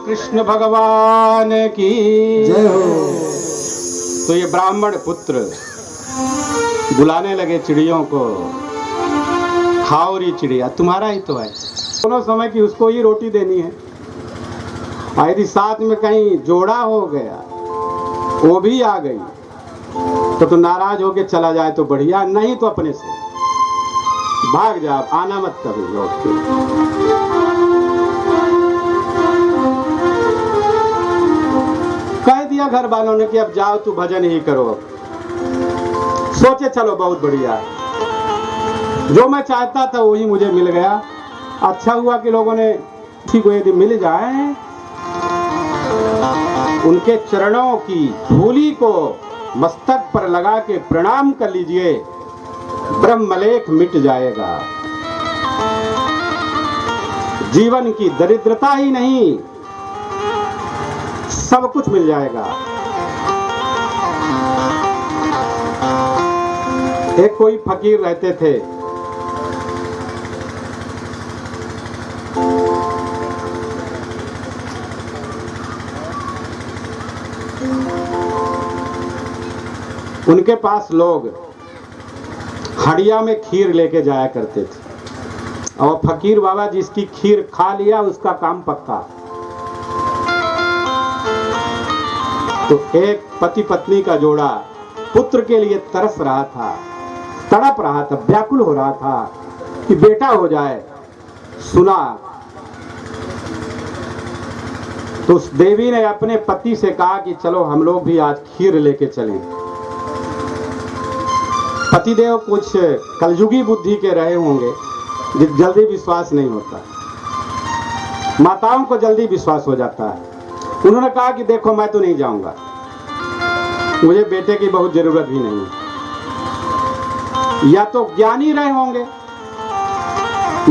कृष्ण भगवान की जय हो। तो ये ब्राह्मण पुत्र बुलाने लगे चिड़ियों को, खाओ री चिड़िया, तुम्हारा ही तो है, दोनों समय की उसको ही रोटी देनी है। और यदि साथ में कहीं जोड़ा हो गया, वो भी आ गई तो नाराज होके चला जाए तो बढ़िया, नहीं तो अपने से भाग जा, आना मत कभी लौट के। कह दिया घर वालों ने कि अब जाओ तू भजन ही करो। सोचे चलो बहुत बढ़िया, जो मैं चाहता था वही मुझे मिल गया। अच्छा हुआ कि लोगों ने ठीक को यदि मिल जाए, उनके चरणों की धूली को मस्तक पर लगा के प्रणाम कर लीजिए, ब्रह्मलेख मिट जाएगा। जीवन की दरिद्रता ही नहीं, सब कुछ मिल जाएगा। एक कोई फकीर रहते थे, उनके पास लोग हड़िया में खीर लेके जाया करते थे, और फकीर बाबा जिसकी खीर खा लिया उसका काम पक्का। तो एक पति पत्नी का जोड़ा पुत्र के लिए तरस रहा था, तड़प रहा था, व्याकुल हो रहा था कि बेटा हो जाए। सुना तो उस देवी ने अपने पति से कहा कि चलो हम लोग भी आज खीर लेके चलें। पतिदेव कुछ कलयुगी बुद्धि के रहे होंगे, जल्दी विश्वास नहीं होता, माताओं को जल्दी विश्वास हो जाता है। उन्होंने कहा कि देखो मैं तो नहीं जाऊंगा, मुझे बेटे की बहुत जरूरत भी नहीं। या तो ज्ञानी रहे होंगे,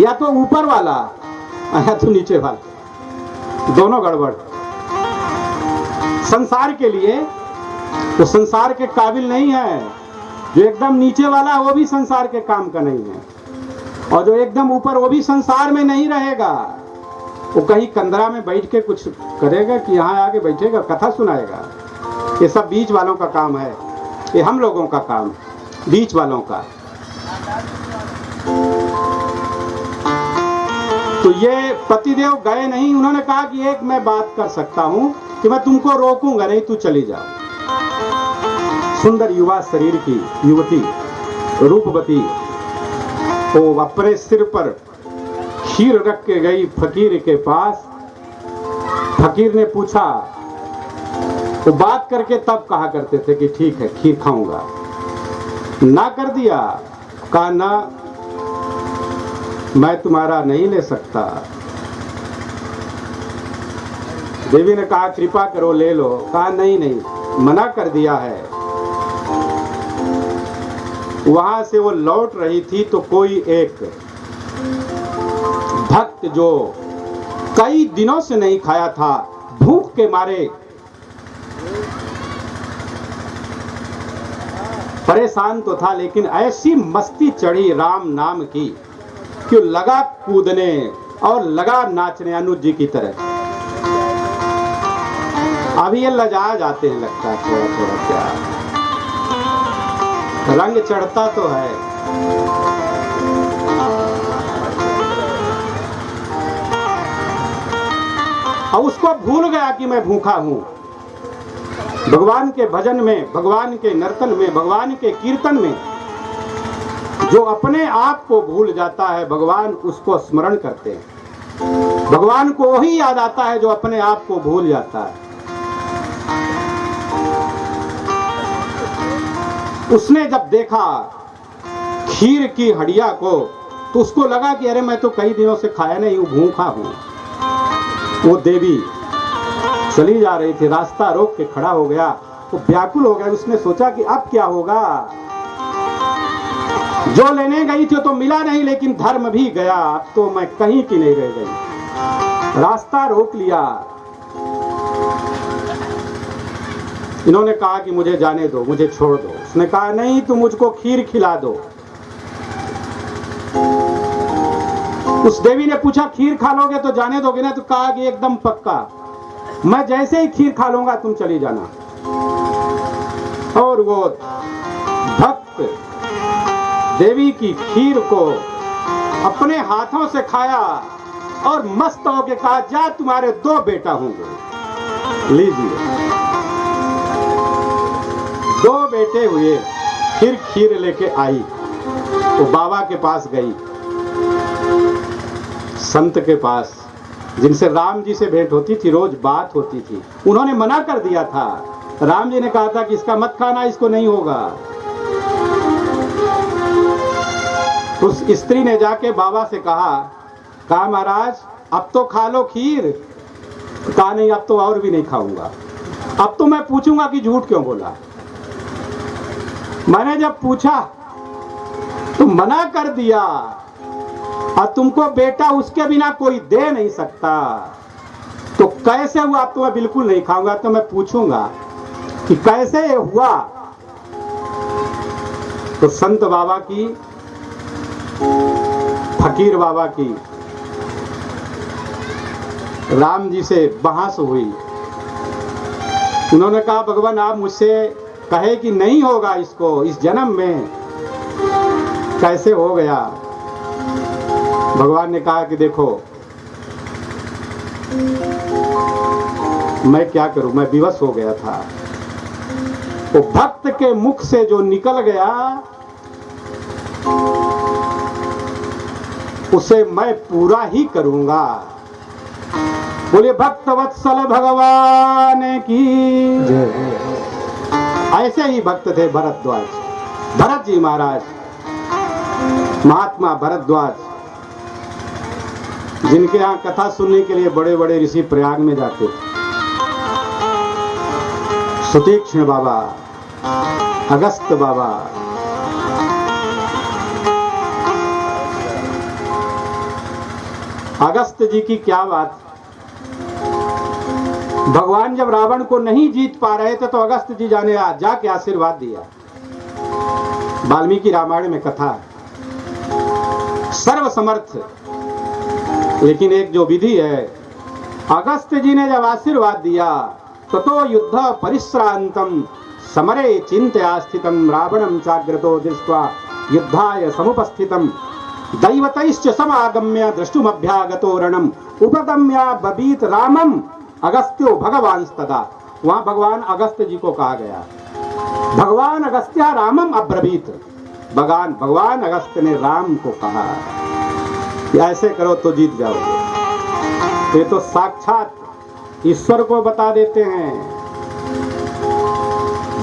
या तो ऊपर वाला, या तो नीचे वाला, दोनों गड़बड़। संसार के लिए तो संसार के काबिल नहीं है। जो एकदम नीचे वाला वो भी संसार के काम का नहीं है, और जो एकदम ऊपर वो भी संसार में नहीं रहेगा। वो कहीं कंदरा में बैठ के कुछ करेगा कि यहाँ आके बैठेगा कथा सुनाएगा। ये सब बीच वालों का काम है, ये हम लोगों का काम, बीच वालों का। तो ये पतिदेव गए नहीं। उन्होंने कहा कि एक मैं बात कर सकता हूँ कि मैं तुमको रोकूंगा नहीं, तू चली जाओ। सुंदर युवा शरीर की युवती रूपवती वो अपने सिर पर खीर रख के गई फकीर के पास। फकीर ने पूछा, तो बात करके तब कहा करते थे कि ठीक है खीर खाऊंगा, ना कर दिया, कहा ना मैं तुम्हारा नहीं ले सकता। देवी ने कहा कृपा करो ले लो, कहा नहीं नहीं, मना कर दिया है। वहां से वो लौट रही थी तो कोई एक भक्त जो कई दिनों से नहीं खाया था, भूख के मारे परेशान तो था, लेकिन ऐसी मस्ती चढ़ी राम नाम की कि लगा कूदने और लगा नाचने अनुज जी की तरह। अभी ये लजा जाते हैं, लगता है थोड़ा थोड़ा, क्या रंग चढ़ता तो है। और उसको भूल गया कि मैं भूखा हूं। भगवान के भजन में, भगवान के नर्तन में, भगवान के कीर्तन में जो अपने आप को भूल जाता है, भगवान उसको स्मरण करते हैं। भगवान को वही याद आता है जो अपने आप को भूल जाता है। उसने जब देखा खीर की हड़िया को तो उसको लगा कि अरे मैं तो कई दिनों से खाया नहीं हूं, भूखा हूं। वो देवी चली जा रही थी, रास्ता रोक के खड़ा हो गया वो व्याकुल हो गया। उसने सोचा कि अब क्या होगा। जो लेने गई थी तो मिला नहीं, लेकिन धर्म भी गया, अब तो मैं कहीं की नहीं रह गई। रास्ता रोक लिया। इन्होंने कहा कि मुझे जाने दो, मुझे छोड़ दो। उसने कहा नहीं, तुम मुझको खीर खिला दो। उस देवी ने पूछा खीर खा लोगे तो जाने दोगे ना? तो कहा कि एकदम पक्का, मैं जैसे ही खीर खा लूंगा तुम चली जाना। और वो भक्त देवी की खीर को अपने हाथों से खाया और मस्त होके कहा, जा तुम्हारे 2 बेटा होंगे, लीजिए। 2 बेटे हुए। फिर खीर लेके आई, वो बाबा के पास गई, संत के पास, जिनसे राम जी से भेंट होती थी, रोज बात होती थी। उन्होंने मना कर दिया था। राम जी ने कहा था कि इसका मत खाना, इसको नहीं होगा। उस स्त्री ने जाके बाबा से कहा महाराज अब तो खा लो खीर। कहा नहीं, अब तो और भी नहीं खाऊंगा। अब तो मैं पूछूंगा कि झूठ क्यों बोला। मैंने जब पूछा तो मना कर दिया, और तुमको बेटा उसके बिना कोई दे नहीं सकता, तो कैसे हुआ? अब तो मैं बिल्कुल नहीं खाऊंगा। तो मैं पूछूंगा कि कैसे ये हुआ। तो संत बाबा की, फकीर बाबा की राम जी से बहस हुई। उन्होंने कहा भगवान आप मुझसे कहे कि नहीं होगा इसको, इस जन्म में कैसे हो गया? भगवान ने कहा कि देखो मैं क्या करूं, मैं विवश हो गया था। वो भक्त के मुख से जो निकल गया उसे मैं पूरा ही करूंगा। बोले भक्त वत्सल भगवान की। ऐसे ही भक्त थे भरद्वाज, भरत जी महाराज, महात्मा भरद्वाज, जिनके यहाँ कथा सुनने के लिए बड़े बड़े ऋषि प्रयाग में जाते थे। सुतीक्ष्ण बाबा, अगस्त बाबा, अगस्त जी की क्या बात। भगवान जब रावण को नहीं जीत पा रहे थे तो अगस्त जी जाके आशीर्वाद दिया। वाल्मीकि रामायण में कथा है। सर्वसमर्थ, लेकिन एक जो विधि है, अगस्त जी ने जब आशीर्वाद दिया तो युद्ध परिश्रांतम समरे चिंतया स्थितम रावणम चाग्रतो दृष्ट्वा युद्धाय समुपस्थितम दैवतैश्च समागम्य द्रष्टुमभ्यागतो रणम उपगम्य बबीत रामम अगस्त्यो भगवांस्तदा। वहां भगवान अगस्त जी को कहा गया, भगवान अगस्त्य रामम अब्रवीत। भगवान अगस्त ने राम को कहा ऐसे करो तो जीत जाओगे। ये तो साक्षात ईश्वर को बता देते हैं।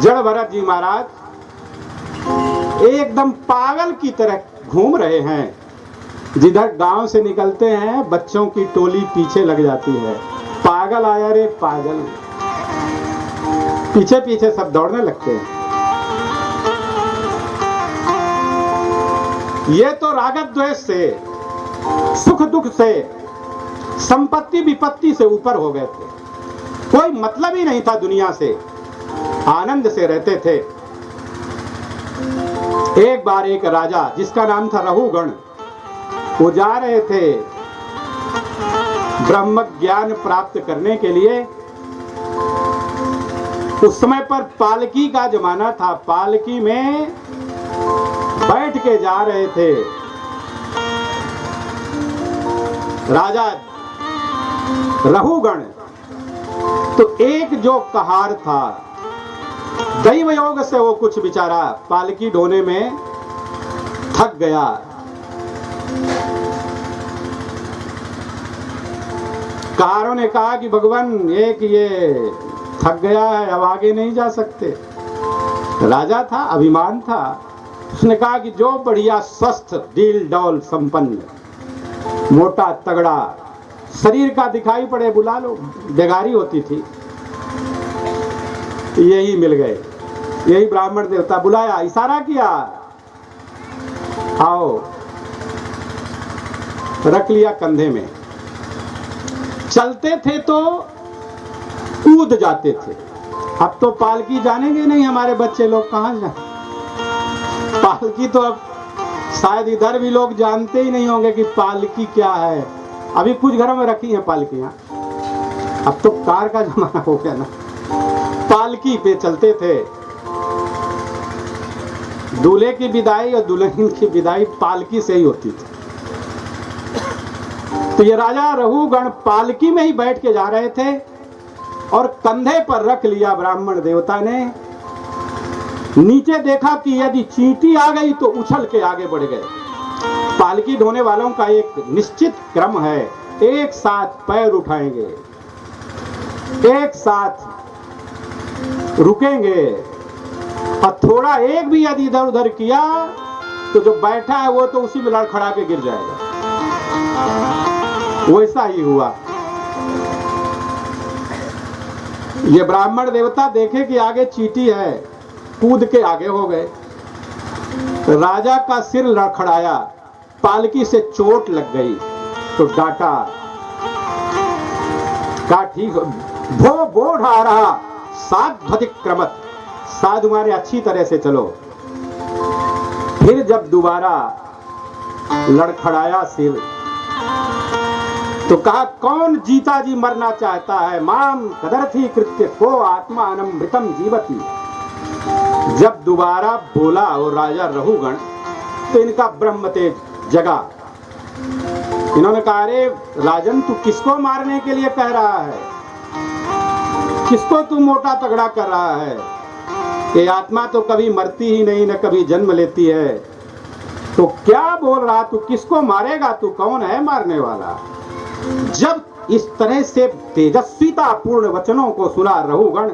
जड़ भरत जी महाराज एकदम पागल की तरह घूम रहे हैं। जिधर गांव से निकलते हैं बच्चों की टोली पीछे लग जाती है। पागल आया रे पागल, पीछे पीछे सब दौड़ने लगते हैं। ये तो रागत द्वेष से, सुख दुख से, संपत्ति विपत्ति से ऊपर हो गए थे। कोई मतलब ही नहीं था दुनिया से, आनंद से रहते थे। एक बार एक राजा जिसका नाम था रहुगण, वो जा रहे थे ब्रह्म ज्ञान प्राप्त करने के लिए। उस समय पर पालकी का जमाना था, पालकी में बैठ के जा रहे थे। राजा रहुगण, तो एक जो कहार था, दैव योग से वो कुछ बेचारा पालकी ढोने में थक गया। कहारों ने कहा कि भगवान एक ये थक गया है, अब आगे नहीं जा सकते। राजा था, अभिमान था, उसने कहा कि जो बढ़िया स्वस्थ डील डौल संपन्न मोटा तगड़ा शरीर का दिखाई पड़े बुला लो। बेगारी होती थी। यही मिल गए। यही ब्राह्मण देवता बुलाया, इशारा किया, आओ, रख लिया कंधे में। चलते थे तो कूद जाते थे, अब तो पालकी जानेंगे नहीं हमारे बच्चे लोग, कहाँ जाए पालकी। तो अब शायद इधर भी लोग जानते ही नहीं होंगे कि पालकी क्या है। अभी कुछ घरों में रखी हैं पालकियां, अब तो कार का जमाना हो गया ना। पालकी पे चलते थे, दूल्हे की विदाई और दुल्हन की विदाई पालकी से ही होती थी। तो ये राजा रहुगण पालकी में ही बैठ के जा रहे थे और कंधे पर रख लिया ब्राह्मण देवता ने। नीचे देखा कि यदि चींटी आ गई तो उछल के आगे बढ़ गए। पालकी ढोने वालों का एक निश्चित क्रम है, एक साथ पैर उठाएंगे, एक साथ रुकेंगे, और थोड़ा एक भी यदि इधर उधर किया तो जो बैठा है वो तो उसी में लड़खड़ा के गिर जाएगा। वैसा ही हुआ। ये ब्राह्मण देवता देखे कि आगे चींटी है, कूद के आगे हो गए। राजा का सिर लड़खड़ाया, पालकी से चोट लग गई तो डांटा, कहा ठीक भो ढा रहा साध्वतिक्रमत, साधु मारे अच्छी तरह से चलो। फिर जब दोबारा लड़खड़ाया सिर तो कहा कौन जीता जी मरना चाहता है, माम कदर्थी कृत्य को आत्मा अनमृतम जीवती। जब दोबारा बोला और राजा रहुगण तो इनका ब्रह्म तेज जगा। इन्होंने कहा अरे राजन तू किसको मारने के लिए कह रहा है, किसको तू मोटा तगड़ा कर रहा है, ये आत्मा तो कभी मरती ही नहीं, न कभी जन्म लेती है, तो क्या बोल रहा तू, किसको मारेगा तू, कौन है मारने वाला। जब इस तरह से तेजस्वीता पूर्ण वचनों को सुना रहुगण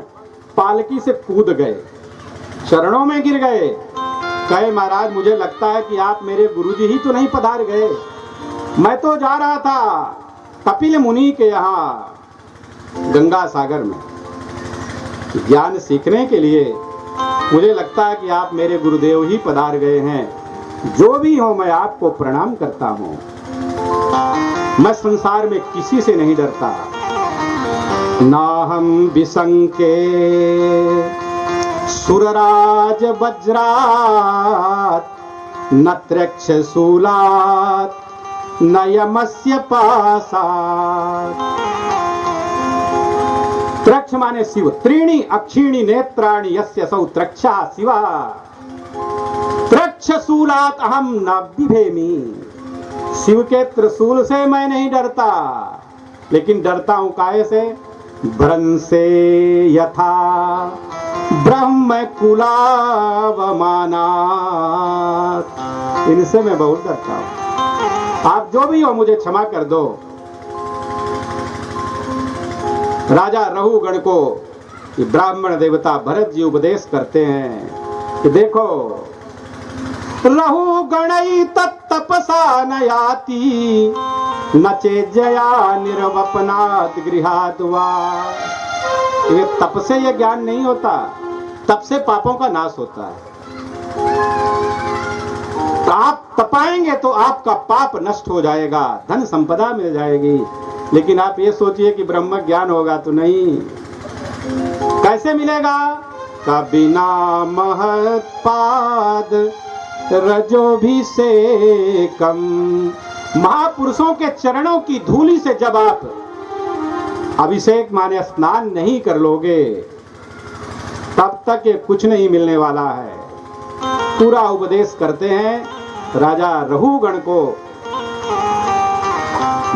पालकी से कूद गए, चरणों में गिर गए, कहे महाराज मुझे लगता है कि आप मेरे गुरुजी ही तो नहीं पधार गए, मैं तो जा रहा था कपिल मुनि के यहाँ गंगा सागर में ज्ञान सीखने के लिए, मुझे लगता है कि आप मेरे गुरुदेव ही पधार गए हैं, जो भी हो मैं आपको प्रणाम करता हूँ, मैं संसार में किसी से नहीं डरता, ना हम विसंके सुरराज वज्रात न त्रक्ष शूलात न यमस्य पासात। त्रक्ष माने शिव, त्रीणि अक्षीणि नेत्राणि यस्य सौ त्रक्षा शिवा, त्रक्ष शूलात अहम न बिभेमि। शिव के त्रिशूल से मैं नहीं डरता, लेकिन डरता हूं काहे से, भ्रंसे यथा ब्रह्म कुलावमानात्, इनसे मैं बहुत डरता हूं। आप जो भी हो मुझे क्षमा कर दो। राजा रहुगण को ब्राह्मण देवता भरत जी उपदेश करते हैं कि देखो रहुगणै तत्तपसा न याति न चेज्जया निर्वपनात् गृहात् वा। ये तप से ये ज्ञान नहीं होता, तप से पापों का नाश होता है। तो आप तपाएंगे तो आपका पाप नष्ट हो जाएगा, धन संपदा मिल जाएगी, लेकिन आप ये सोचिए कि ब्रह्म ज्ञान होगा तो नहीं। कैसे मिलेगा, का बिना महत्पाद रजो भी से कम। महापुरुषों के चरणों की धूलि से जब आप अभिषेक माने स्नान नहीं कर लोगे तब तक ये कुछ नहीं मिलने वाला है। पूरा उपदेश करते हैं राजा रहुगण को।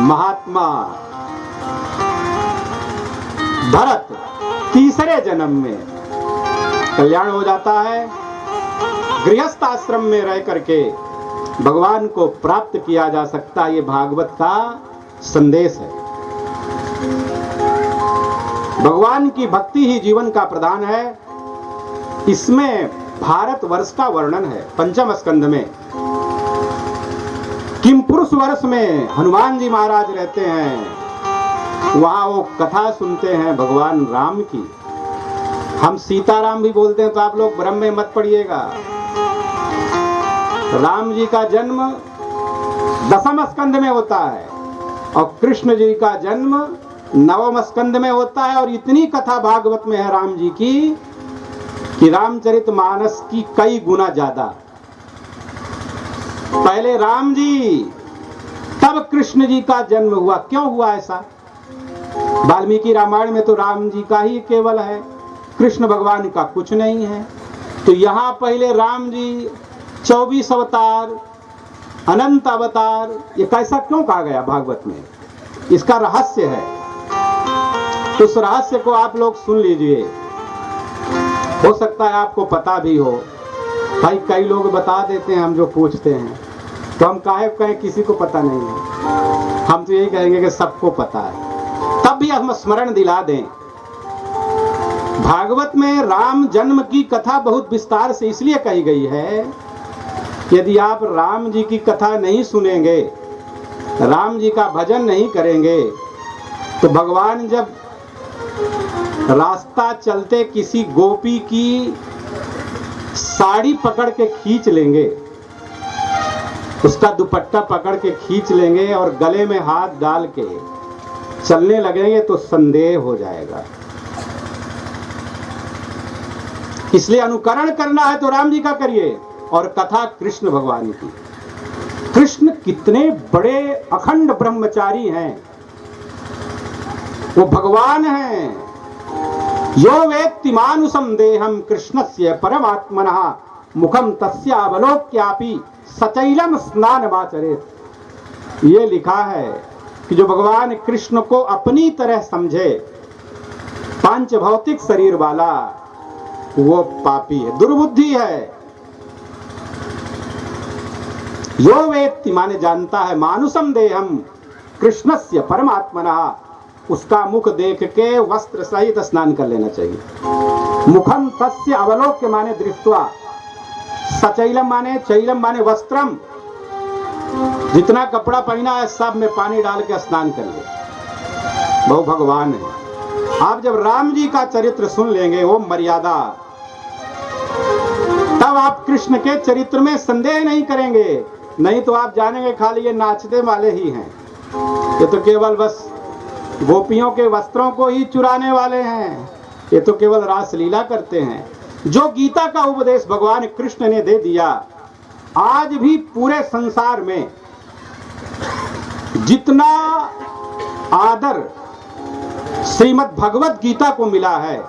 महात्मा भरत तीसरे जन्म में कल्याण हो जाता है, गृहस्थ आश्रम में रह करके भगवान को प्राप्त किया जा सकता है। ये भागवत का संदेश है। भगवान की भक्ति ही जीवन का प्रधान है। इसमें भारत वर्ष का वर्णन है पंचम स्कंध में। किम पुरुष वर्ष में हनुमान जी महाराज रहते हैं, वहां वो कथा सुनते हैं भगवान राम की। हम सीताराम भी बोलते हैं तो आप लोग भ्रम में मत पड़िएगा। राम जी का जन्म दसम स्कंद में होता है और कृष्ण जी का जन्म नवम स्कंद में होता है। और इतनी कथा भागवत में है राम जी की कि रामचरितमानस की कई गुना ज्यादा। पहले राम जी तब कृष्ण जी का जन्म हुआ। क्यों हुआ ऐसा? वाल्मीकि रामायण में तो राम जी का ही केवल है, कृष्ण भगवान का कुछ नहीं है। तो यहां पहले राम जी 24 अवतार, अनंत अवतार, ये कैसा क्यों कहा गया भागवत में? इसका रहस्य है। उस रहस्य को आप लोग सुन लीजिए, हो सकता है आपको पता भी हो। भाई कई लोग बता देते हैं, हम जो पूछते हैं तो हम काहे कहें किसी को पता नहीं है। हम तो यही कहेंगे कि सबको पता है। तब भी हम स्मरण दिला दें, भागवत में राम जन्म की कथा बहुत विस्तार से इसलिए कही गई है, यदि आप राम जी की कथा नहीं सुनेंगे, राम जी का भजन नहीं करेंगे, तो भगवान जब रास्ता चलते किसी गोपी की साड़ी पकड़ के खींच लेंगे, उसका दुपट्टा पकड़ के खींच लेंगे और गले में हाथ डाल के चलने लगेंगे तो संदेह हो जाएगा। इसलिए अनुकरण करना है तो राम जी का करिए। और कथा कृष्ण भगवान की। कृष्ण कितने बड़े अखंड ब्रह्मचारी हैं, वो भगवान हैं। यो वेत्ति मानुषं देहं कृष्णस्य परमात्मनः मुखम तस्य अवलोक्यापि सचैलम स्नानमाचरेत्। ये लिखा है कि जो भगवान कृष्ण को अपनी तरह समझे, पांच भौतिक शरीर वाला, वो पापी है, दुर्बुद्धि है। यो वेत्ति माने जानता है, मानुषम देहम कृष्णस्य परमात्मनः, उसका मुख देख के वस्त्र सहित स्नान कर लेना चाहिए। मुखम तस्य अवलोक्य माने दृष्ट्वा, सचैलम माने, चैलम माने वस्त्रम, जितना कपड़ा पहना है सब में पानी डाल के स्नान कर ले। वो भगवान है। आप जब राम जी का चरित्र सुन लेंगे, वो मर्यादा, तब आप कृष्ण के चरित्र में संदेह नहीं करेंगे। नहीं तो आप जानेंगे खाली ये नाचने वाले ही हैं, ये तो केवल बस गोपियों के वस्त्रों को ही चुराने वाले हैं, ये तो केवल रासलीला करते हैं। जो गीता का उपदेश भगवान कृष्ण ने दे दिया, आज भी पूरे संसार में जितना आदर श्रीमद् भगवत गीता को मिला है,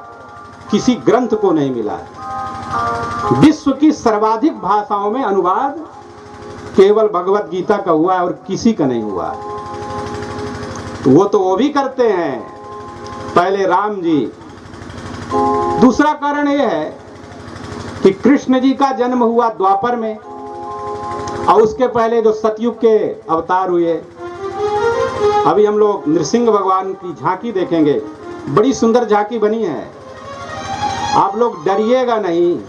किसी ग्रंथ को नहीं मिला है। विश्व की सर्वाधिक भाषाओं में अनुवाद केवल भगवत गीता का हुआ है और किसी का नहीं हुआ। वो भी करते हैं पहले राम जी। दूसरा कारण यह है कि कृष्ण जी का जन्म हुआ द्वापर में, और उसके पहले जो सतयुग के अवतार हुए। अभी हम लोग नृसिंह भगवान की झांकी देखेंगे, बड़ी सुंदर झांकी बनी है, आप लोग डरिएगा नहीं,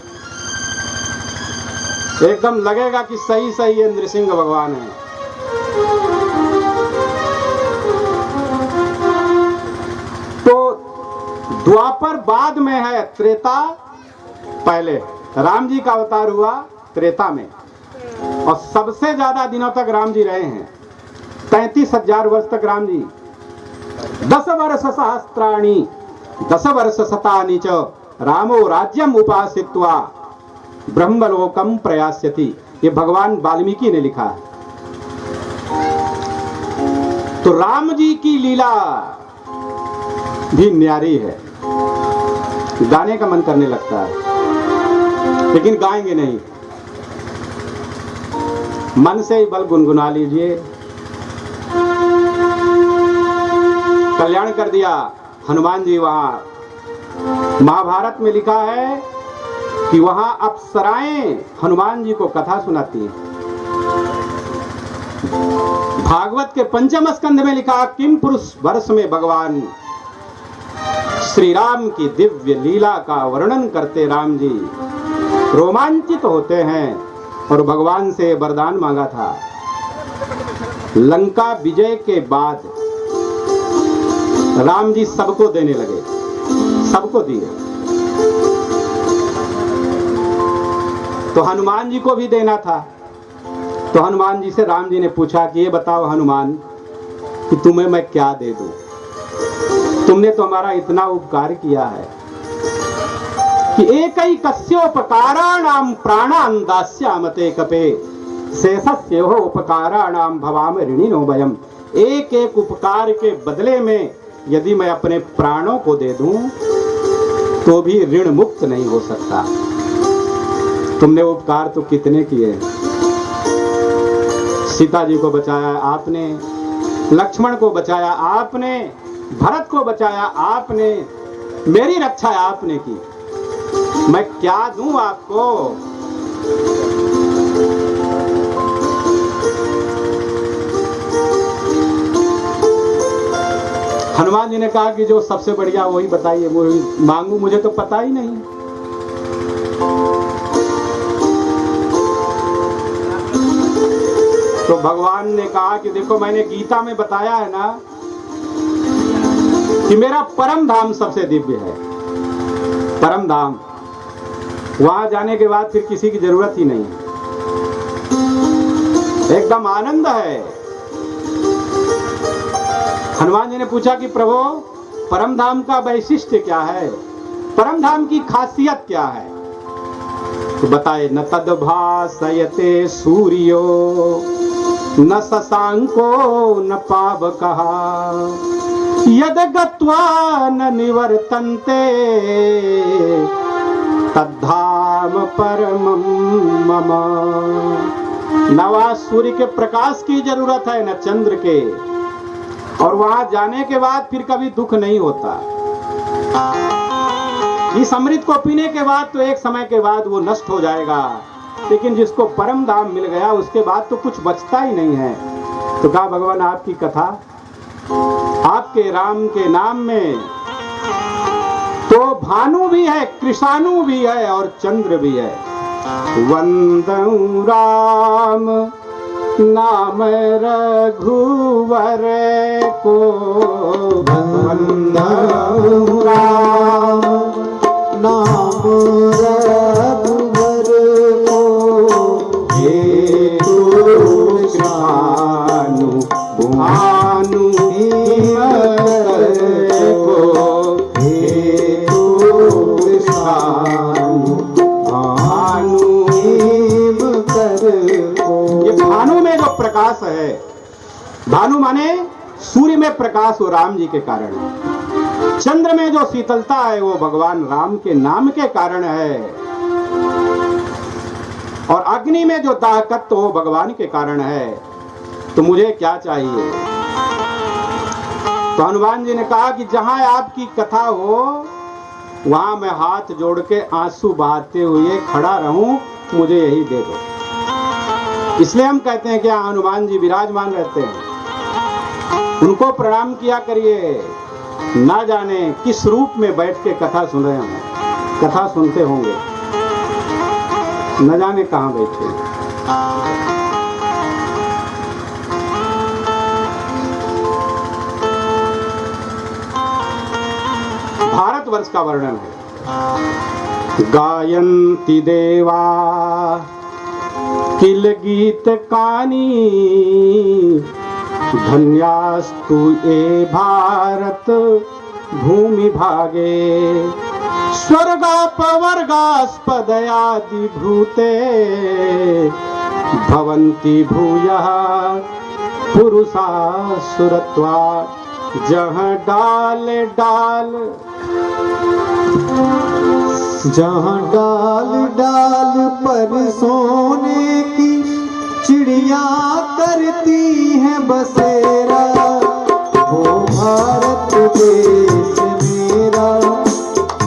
एकदम लगेगा कि सही सही ये नृसिंह भगवान है। तो द्वापर बाद में है, त्रेता पहले। राम जी का अवतार हुआ त्रेता में, और सबसे ज्यादा दिनों तक राम जी रहे हैं, 33,000 वर्ष तक राम जी। 10 वर्ष सहस्त्राणि 10 वर्ष शतानि च रामो राज्यम उपासित्वा ब्रह्मलोकम प्रयास्यति। ये भगवान वाल्मीकि ने लिखा है। तो राम जी की लीला भी न्यारी है, गाने का मन करने लगता है, लेकिन गाएंगे नहीं, मन से ही बल गुनगुना लीजिए। कल्याण कर दिया हनुमान जी। वहां महाभारत में लिखा है कि वहां अप्सराएं हनुमान जी को कथा सुनाती हैं। भागवत के पंचम स्कंध में लिखा, किम पुरुष वर्ष में भगवान श्री राम की दिव्य लीला का वर्णन करते राम जी रोमांचित होते हैं, और भगवान से वरदान मांगा था। लंका विजय के बाद राम जी सबको देने लगे, सबको दिए। तो हनुमान जी को भी देना था। तो हनुमान जी से राम जी ने पूछा कि ये बताओ हनुमान कि तुम्हें मैं क्या दे दूं, तुमने तो हमारा इतना उपकार किया है कि एकैकस्योपकाराणां प्राणान् दास्यामते कपे शेषस्योः उपकाराणां भवाम ऋणिनो वयम्। एक एक उपकार के बदले में यदि मैं अपने प्राणों को दे दूं तो भी ऋण मुक्त नहीं हो सकता। तुमने उपकार तो कितने किए, सीता जी को बचाया आपने, लक्ष्मण को बचाया आपने, भरत को बचाया आपने, मेरी रक्षा आपने की, मैं क्या दूं आपको। हनुमान जी ने कहा कि जो सबसे बढ़िया वही बताइए, वही मांगू, मुझे तो पता ही नहीं। तो भगवान ने कहा कि देखो मैंने गीता में बताया है ना कि मेरा परम धाम सबसे दिव्य है, परम धाम, वहां जाने के बाद फिर किसी की जरूरत ही नहीं है, एकदम आनंद है। हनुमान जी ने पूछा कि प्रभु परम धाम का वैशिष्ट्य क्या है, परम धाम की खासियत क्या है। तो बताए न तद्भासयते सूर्यो न शशांको न पावकः यद गत्वा न निवर्तन्ते तद्धाम परमं मम। न वहाँ सूर्य के प्रकाश की जरूरत है न चंद्र के, और वहां जाने के बाद फिर कभी दुख नहीं होता। इस अमृत को पीने के बाद तो एक समय के बाद वो नष्ट हो जाएगा, लेकिन जिसको परम धाम मिल गया उसके बाद तो कुछ बचता ही नहीं है। तो कहा भगवान आपकी कथा, आपके राम के नाम में तो भानु भी है, कृषाणु भी है और चंद्र भी है। वंदऊ राम नाम रघुवर को, वंदऊ राम नाम रघुवर को, हे कृष्णानु भानु को, हे कृष्णानु भानु को। ये भानु में जो प्रकाश है, भानु माने सूर्य में प्रकाश वो राम जी के कारण है, चंद्र में जो शीतलता है वो भगवान राम के नाम के कारण है, और अग्नि में जो ताकत वो भगवान के कारण है। तो मुझे क्या चाहिए। तो हनुमान जी ने कहा कि जहां आपकी कथा हो वहां मैं हाथ जोड़ के आंसू बहाते हुए खड़ा रहूं, मुझे यही दे दो। इसलिए हम कहते हैं कि हनुमान जी विराजमान रहते हैं, उनको प्रणाम किया करिए। ना जाने किस रूप में बैठ के कथा सुन रहे हैं, कथा सुनते होंगे, न जाने कहां बैठे। भारतवर्ष का वर्णन है। गायन्ति देवा किल गीत कानी, धन्यास्तु ये भारत भूमि भागे, स्वर्गापवर्गास्पदयादि भूते, भवन्ति भूयः पुरुषा सुरत्वा। जहाँ डाल डाल, जहाँ डाल डाल पर सोने की चिड़िया करती हैं बसेरा, वो भारत देश मेरा,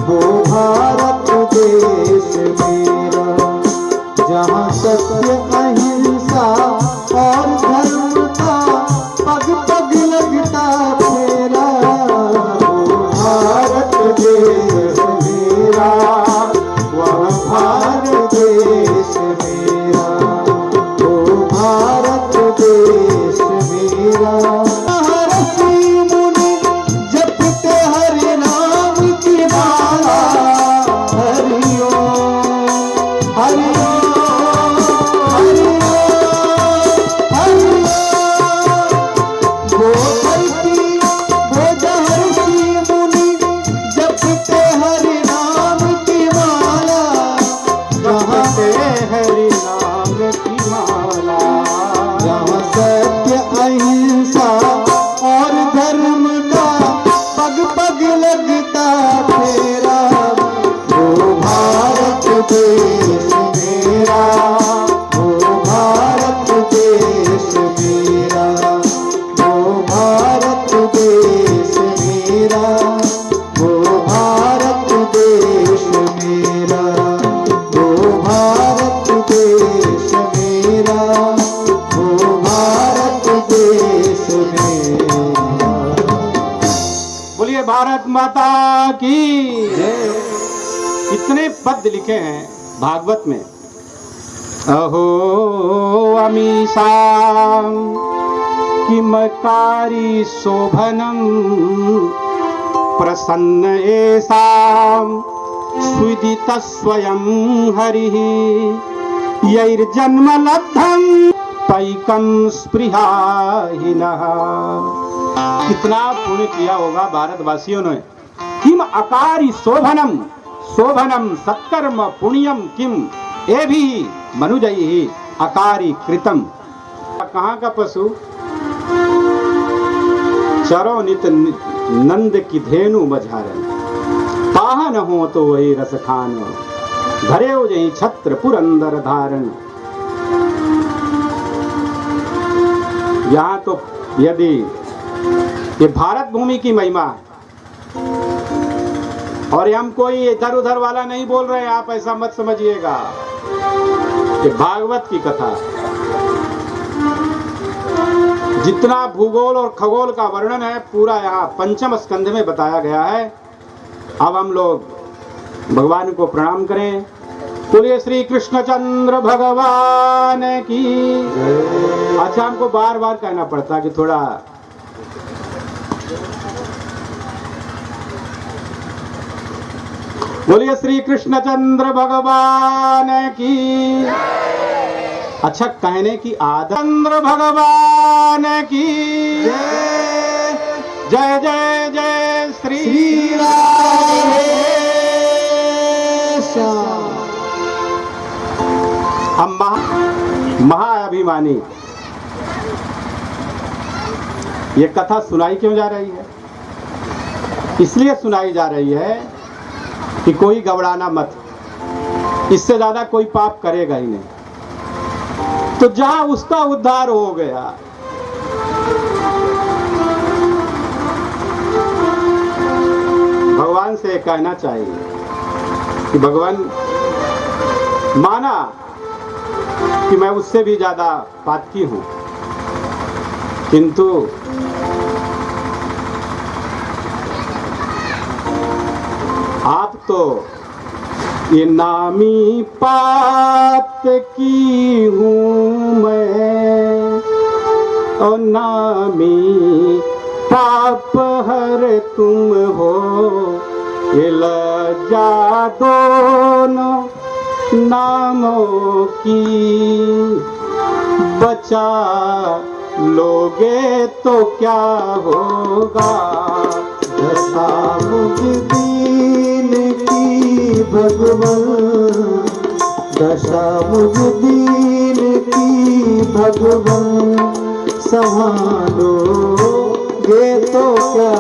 वो भारत देश मेरा। जहाँ सत्य अहिंसा और धर्म का पग पग लगता फेरा, वो भारत देश मेरा, वह भारत देश मेरा, वो भारत देश मेरा। भारत देश मेरा, वो भारत देश मेरा, वो भारत देश मेरा, वो भारत देश मेरा, वो भारत देश मेरा, वो भारत देश मेरा। बोलिए भारत माता की जय। इतने पद लिखे हैं भागवत में। अहो अमीषां किमकारी शोभनम प्रसन्न एषां सुदित स्वयं हरिः यैर्जन्म लब्धं पैकं स्पृहाहीनः। कितना पुण्य किया होगा भारतवासियों ने। किम अकारी शोभनम, शोभनम सत्कर्म पुण्यम किम ए भी मनुजयि अकारी कृतम। कहाँ का पशु चरो नित नंद की धेनु मझारन, पाहन हो तो वही रस खान, धरे हो जही छत्र पुरंदर धारण। यहाँ तो यदि ये भारत भूमि की महिमा है, और हम कोई इधर उधर वाला नहीं बोल रहे, आप ऐसा मत समझिएगा। ये भागवत की कथा, जितना भूगोल और खगोल का वर्णन है पूरा यहाँ पंचम स्कंध में बताया गया है। अब हम लोग भगवान को प्रणाम करें। बोलिए श्री कृष्णचंद्र भगवान की। अच्छा, हमको बार बार कहना पड़ता कि थोड़ा बोलिए श्री कृष्णचंद्र भगवान की। अच्छा, कहने की आदत। चंद्र भगवान की जय जय जय श्री राधे श्याम। हम महाअभिमानी ये कथा सुनाई क्यों जा रही है? इसलिए सुनाई जा रही है कि कोई घबराना मत, इससे ज्यादा कोई पाप करेगा ही नहीं। तो जहां उसका उद्धार हो गया, भगवान से कहना चाहिए कि भगवान माना कि मैं उससे भी ज्यादा पातकी हूं, किंतु आप तो ये नामी पात की हूँ मैं, और नामी पाप हर तुम हो, ये लज्जा दोनों नामों की, बचा लोगे तो क्या होगा। दशा मुझ दीन की भगवन, दशा मुझ दीन की भगवन, संभालोगे तो क्या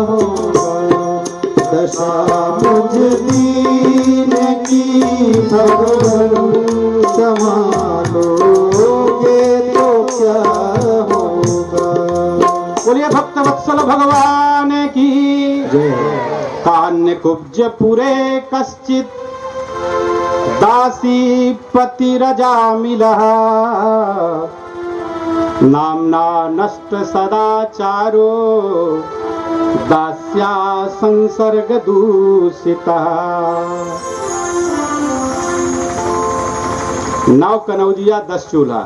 होगा। दशा मुझ दीन की भगवन, संभालोगे तो क्या होगा। बोलिए भक्त वत्सल भगवान की जय। कान्य कुब्ज पुरे कश्चित दासी पति रजा मिलः, नामना नष्ट सदाचारो दास्या संसर्ग दूषिता। नौ कनौजिया 10 चूल्हा,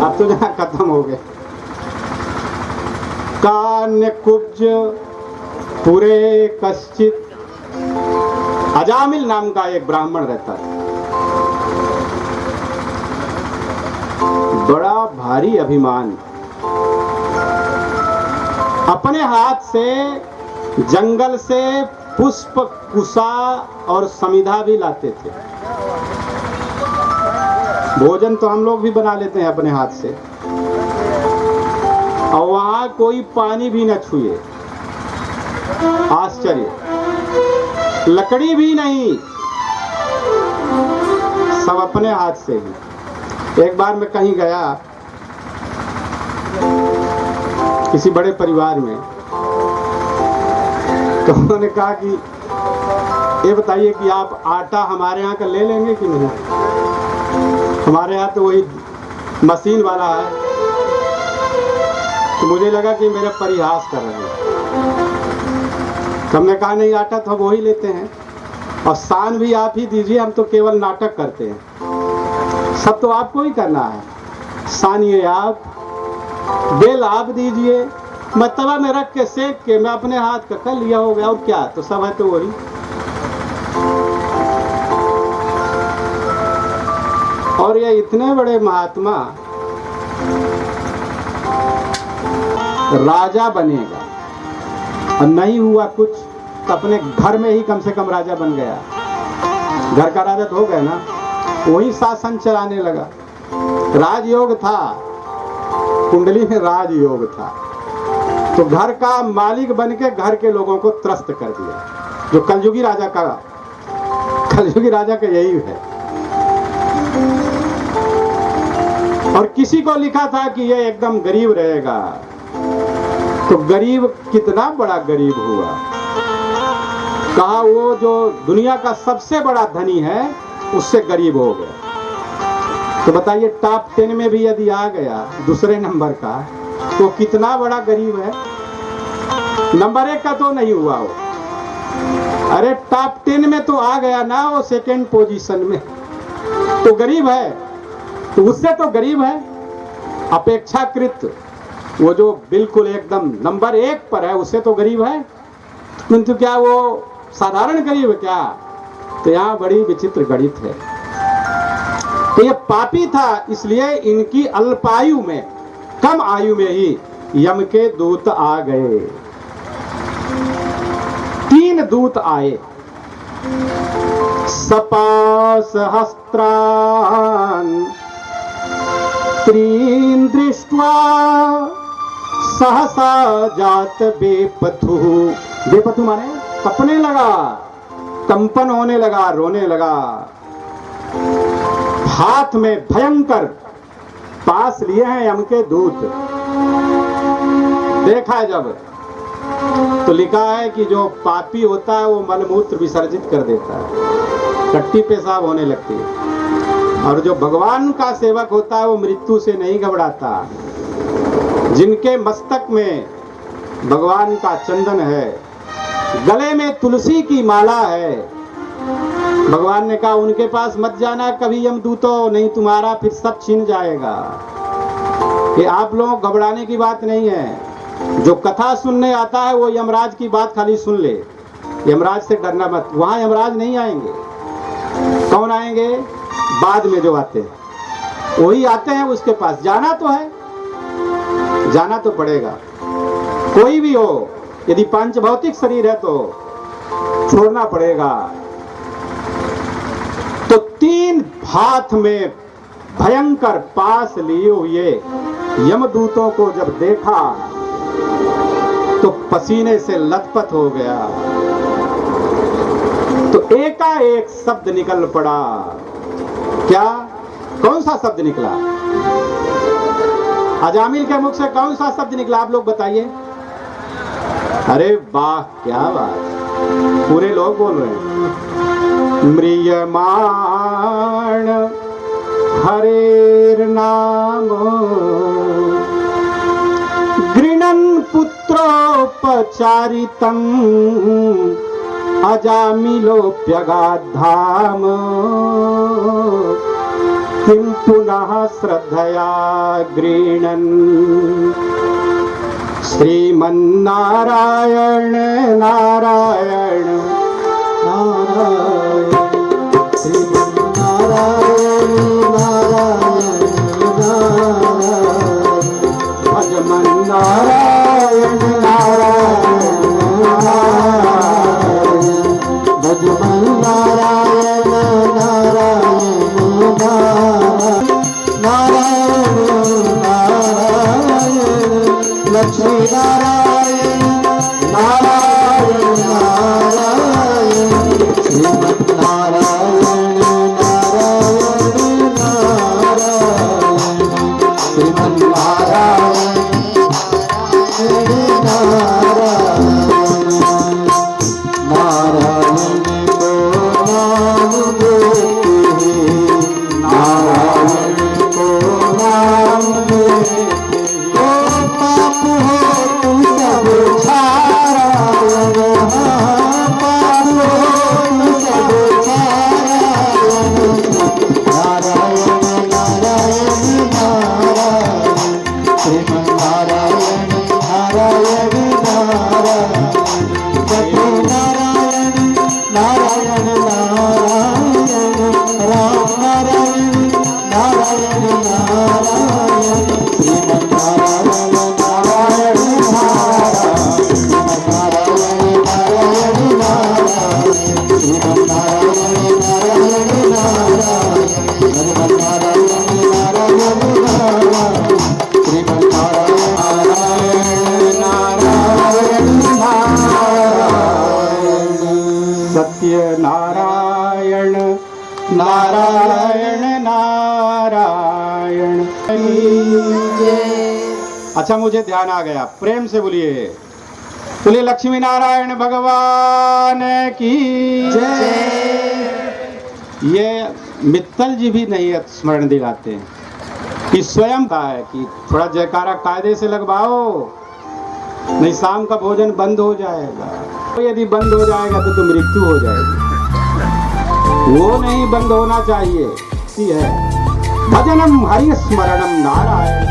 अब तो जहाँ खत्म हो गए। कान्य कुब्ज पुरे कश्चित, अजामिल नाम का एक ब्राह्मण रहता है, बड़ा भारी अभिमान, अपने हाथ से जंगल से पुष्प कुसा और समिधा भी लाते थे। भोजन तो हम लोग भी बना लेते हैं अपने हाथ से, और वहां कोई पानी भी न छुए। आश्चर्य। लकड़ी भी नहीं, सब अपने हाथ से ही। एक बार मैं कहीं गया किसी बड़े परिवार में, तो उन्होंने कहा कि ये बताइए कि आप आटा हमारे यहाँ का ले लेंगे कि नहीं। हमारे यहाँ तो वही मशीन वाला है। तो मुझे लगा कि मेरा परिहास कर रहे हैं। तो हमने कहा नहीं, आटा तो हम वही लेते हैं और सान भी आप ही दीजिए, हम तो केवल नाटक करते हैं। सब तो आपको ही करना है। सानिए आप, बेल आप दीजिए, मैं तवा में रख के सेक के मैं अपने हाथ का कर लिया हो गया, और क्या, तो सब है तो वही। और ये इतने बड़े महात्मा राजा बनेगा और नहीं हुआ कुछ, तो अपने घर में ही कम से कम राजा बन गया। घर का राजा तो हो गया ना, वही शासन चलाने लगा। राजयोग था, कुंडली में राजयोग था, तो घर का मालिक बन के घर के लोगों को त्रस्त कर दिया। जो कलयुगी राजा का यही है। और किसी को लिखा था कि ये एकदम गरीब रहेगा, तो गरीब कितना बड़ा गरीब हुआ। कहा वो जो दुनिया का सबसे बड़ा धनी है उससे गरीब हो गया। तो बताइए टॉप 10 में भी यदि आ गया दूसरे नंबर का, तो कितना बड़ा गरीब है। नंबर 1 का तो नहीं हुआ वो, अरे टॉप 10 में तो आ गया ना, वो सेकंड पोजीशन में, तो गरीब है। तो उससे तो गरीब है अपेक्षाकृत। वो जो बिल्कुल एकदम नंबर 1 पर है उससे तो गरीब है, किंतु क्या वो साधारण गरीब है क्या? तो यहाँ बड़ी विचित्र गणित है। तो ये पापी था, इसलिए इनकी अल्पायु में, कम आयु में ही यम के दूत आ गए। 3 दूत आए। सपास हस्त्रान त्रीन दृष्ट्वा सहसा जात बेपथु। बेपथु माने कपने लगा, कंपन होने लगा, रोने लगा। हाथ में भयंकर पास लिए हैं यम के दूत। देखा है जब, तो लिखा है कि जो पापी होता है वो मलमूत्र विसर्जित कर देता है, टट्टी पेशाब होने लगती है। और जो भगवान का सेवक होता है वो मृत्यु से नहीं घबराता। जिनके मस्तक में भगवान का चंदन है, गले में तुलसी की माला है, भगवान ने कहा उनके पास मत जाना कभी यमदूतों, नहीं तुम्हारा फिर सब छीन जाएगा। ये आप लोगों को घबराने की बात नहीं है। जो कथा सुनने आता है वो यमराज की बात खाली सुन ले, यमराज से डरना मत। वहां यमराज नहीं आएंगे। कौन आएंगे? बाद में जो आते हैं वही आते हैं। उसके पास जाना तो है, जाना तो पड़ेगा। कोई भी हो, यदि पांच भौतिक शरीर है तो छोड़ना पड़ेगा। तो 3 हाथ में भयंकर पास लिए हुए यमदूतों को जब देखा तो पसीने से लथपथ हो गया। तो एकाएक शब्द निकल पड़ा। क्या? कौन सा शब्द निकला? अजामिल के मुख से कौन सा शब्द निकला? आप लोग बताइए। अरे वाह, क्या बात, पूरे लोग बोल रहे हैं। म्रियमाण हरेर नाम गृणन् पुत्रोपचारितं अजामिलोऽप्यगाद्धाम किं पुनः श्रद्धया गृणन्। श्रीमन्नारायण नारायण नारायण, श्रीमन्नारायण नारायण नारायण, भजमन नारायण नारायण नारायण, भजमन नारायण नारायण नारायण नारायण, लक्ष्मी नारायण नारायण नारायण। को नाम देते हैं, नारायण को नाम देते हैं। ओ पाप हो तू सब छारायण, पाप हो तू सब छारायण, नारायण नारायण नारायण, श्रीमन नारायण नारायण नारायण, जपो नारायण नारायण नारायण, राम नारायण नारायण नारायण, श्रीमन नारायण नारायण नारायण, नारायण नारायण नारायण, श्रीमन नारायण नारायण नारायण, श्रीमन नारायण नारायण नारायण, श्रीमन नारायण नारायण नारायण, सत्य नारायण नारायण नारायण। अच्छा, मुझे ध्यान आ गया, प्रेम से बोलिए, बोलिए लक्ष्मी नारायण भगवान की जय। ये मित्तल जी भी नहीं स्मरण दिलाते हैं कि स्वयं का है कि थोड़ा जयकारा कायदे से लगवाओ, नहीं शाम का भोजन बंद हो जाएगा। तो यदि बंद हो जाएगा तो मृत्यु हो जाएगी, वो नहीं बंद होना चाहिए। है भजनम हरि स्मरणम नारायण।